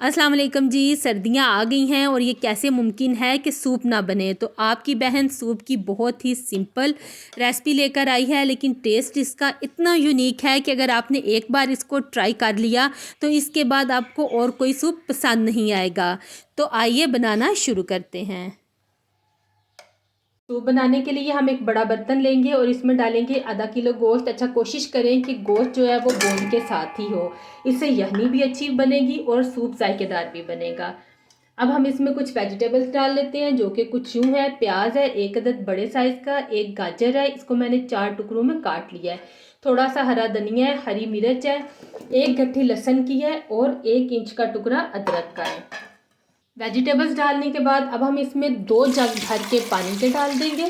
अस्सलाम वालेकुम जी। सर्दियाँ आ गई हैं और ये कैसे मुमकिन है कि सूप ना बने। तो आपकी बहन सूप की बहुत ही सिंपल रेसिपी लेकर आई है, लेकिन टेस्ट इसका इतना यूनिक है कि अगर आपने एक बार इसको ट्राई कर लिया तो इसके बाद आपको और कोई सूप पसंद नहीं आएगा। तो आइए बनाना शुरू करते हैं। सूप बनाने के लिए हम एक बड़ा बर्तन लेंगे और इसमें डालेंगे आधा किलो गोश्त। अच्छा, कोशिश करें कि गोश्त जो है वो बोन के साथ ही हो, इससे यखनी भी अच्छी बनेगी और सूप जायकेदार भी बनेगा। अब हम इसमें कुछ वेजिटेबल्स डाल लेते हैं, जो कि कुछ यूँ है। प्याज है एक अदद बड़े साइज़ का, एक गाजर है, इसको मैंने 4 टुकड़ों में काट लिया है। थोड़ा सा हरा धनिया है, हरी मिर्च है, एक गट्ठी लहसुन की है और 1 इंच का टुकड़ा अदरक का है। वेजिटेबल्स डालने के बाद अब हम इसमें 2 जग भर के पानी के डाल देंगे।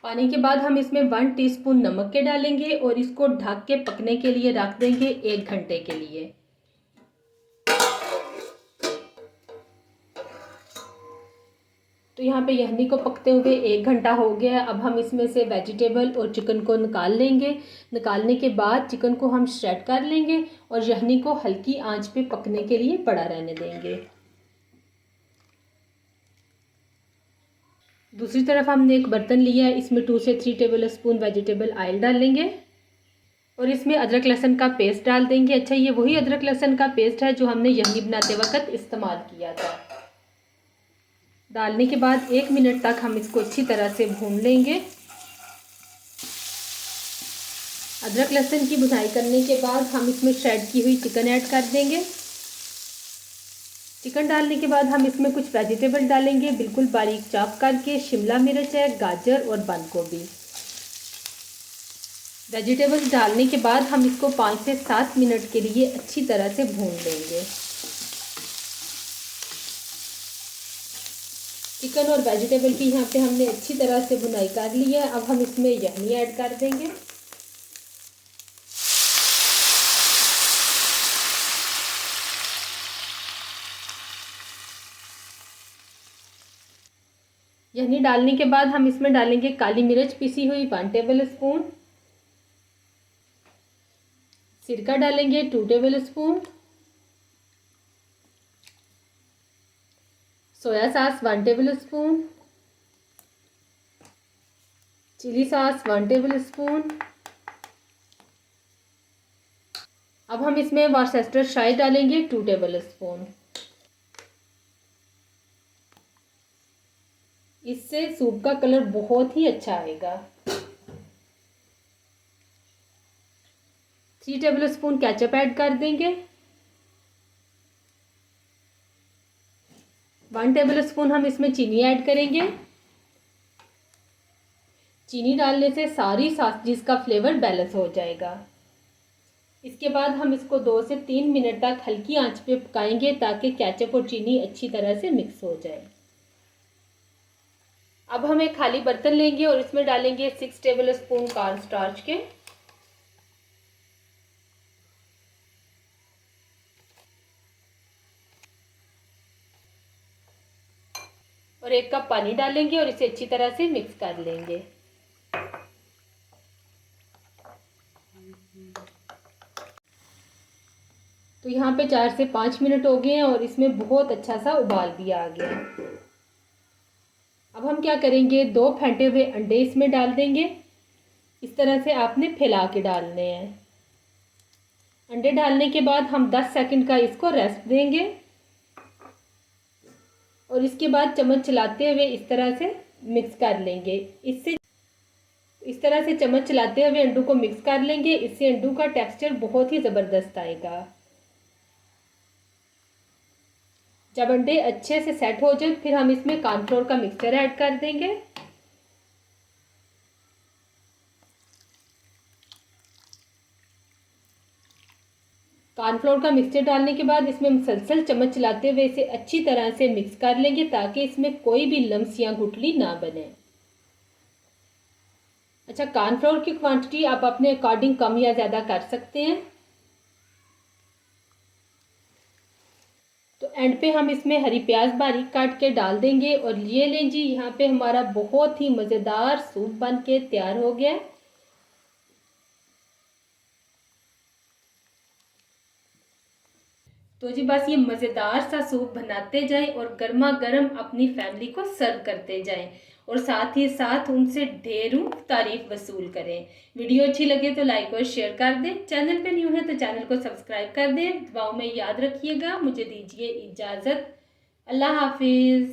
पानी के बाद हम इसमें 1 टीस्पून नमक के डालेंगे और इसको ढक के पकने के लिए रख देंगे 1 घंटे के लिए। तो यहाँ पे यखनी को पकते हुए 1 घंटा हो गया है। अब हम इसमें से वेजिटेबल और चिकन को निकाल लेंगे। निकालने के बाद चिकन को हम श्रेड कर लेंगे और यखनी को हल्की आंच पे पकने के लिए पड़ा रहने देंगे। दूसरी तरफ हमने एक बर्तन लिया है, इसमें 2 से 3 टेबल स्पून वेजिटेबल ऑयल डाल लेंगे और इसमें अदरक लहसुन का पेस्ट डाल देंगे। अच्छा, ये वही अदरक लहसुन का पेस्ट है जो हमने यखनी बनाते वक्त इस्तेमाल किया था। डालने के बाद 1 मिनट तक हम इसको अच्छी तरह से भून लेंगे। अदरक लहसुन की भुनाई करने के बाद हम इसमें श्रेड की हुई चिकन ऐड कर देंगे। चिकन डालने के बाद हम इसमें कुछ वेजिटेबल डालेंगे, बिल्कुल बारीक चॉप करके। शिमला मिर्च है, गाजर और बंद गोभी। वेजिटेबल्स डालने के बाद हम इसको 5 से 7 मिनट के लिए अच्छी तरह से भून लेंगे। चिकन और वेजिटेबल की यहाँ पे हमने अच्छी तरह से भुनाई कर ली है। अब हम इसमें यखनी ऐड कर देंगे। यखनी डालने के बाद हम इसमें डालेंगे काली मिर्च पिसी हुई 1 टेबल स्पून, सिरका डालेंगे 2 tablespoon, soya sauce 1 tablespoon, chilli sauce 1 tablespoon. अब हम इसमें वर्सेस्टरशायर डालेंगे 2 टेबल स्पून। इससे सूप का कलर बहुत ही अच्छा आएगा। 3 टेबल स्पून केचप ऐड कर देंगे। 1 टेबल स्पून हम इसमें चीनी ऐड करेंगे। चीनी डालने से सारी सॉसेज का फ्लेवर बैलेंस हो जाएगा। इसके बाद हम इसको 2 से 3 मिनट तक हल्की आंच पे पकाएंगे ताकि केचप और चीनी अच्छी तरह से मिक्स हो जाए। अब हम एक खाली बर्तन लेंगे और इसमें डालेंगे 6 टेबल स्पून कॉर्न स्टार्च के, और 1 कप पानी डालेंगे और इसे अच्छी तरह से मिक्स कर लेंगे। तो यहाँ पे 4 से 5 मिनट हो गए हैं और इसमें बहुत अच्छा सा उबाल भी आ गया। अब हम क्या करेंगे, 2 फेंटे हुए अंडे इसमें डाल देंगे। इस तरह से आपने फैला के डालने हैं। अंडे डालने के बाद हम 10 सेकंड का इसको रेस्ट देंगे और इसके बाद चम्मच चलाते हुए इस तरह से मिक्स कर लेंगे। इस तरह से चम्मच चलाते हुए अंडों को मिक्स कर लेंगे। इससे अंडों का टेक्सचर बहुत ही ज़बरदस्त आएगा। जब अंडे अच्छे से सेट हो जाए फिर हम इसमें कॉर्नफ्लोर का मिक्सचर ऐड कर देंगे। कॉर्नफ्लोर का मिक्सचर डालने के बाद इसमें मुसलसल चम्मच चलाते हुए इसे अच्छी तरह से मिक्स कर लेंगे ताकि इसमें कोई भी लम्स या गुठली ना बने। अच्छा, कॉर्नफ्लोर की क्वांटिटी आप अपने अकॉर्डिंग कम या ज़्यादा कर सकते हैं। तो एंड पे हम इसमें हरी प्याज बारीक काट के डाल देंगे और ये लें जी, यहाँ पे हमारा बहुत ही मज़ेदार सूप बन के तैयार हो गया है। तो जी बस ये मज़ेदार सा सूप बनाते जाएं और गर्मा गर्म अपनी फैमिली को सर्व करते जाएं और साथ ही साथ उनसे ढेरों तारीफ वसूल करें। वीडियो अच्छी लगे तो लाइक और शेयर कर दें। चैनल पे न्यू है तो चैनल को सब्सक्राइब कर दें। दुआओं में याद रखिएगा। मुझे दीजिए इजाज़त। अल्लाह हाफिज़।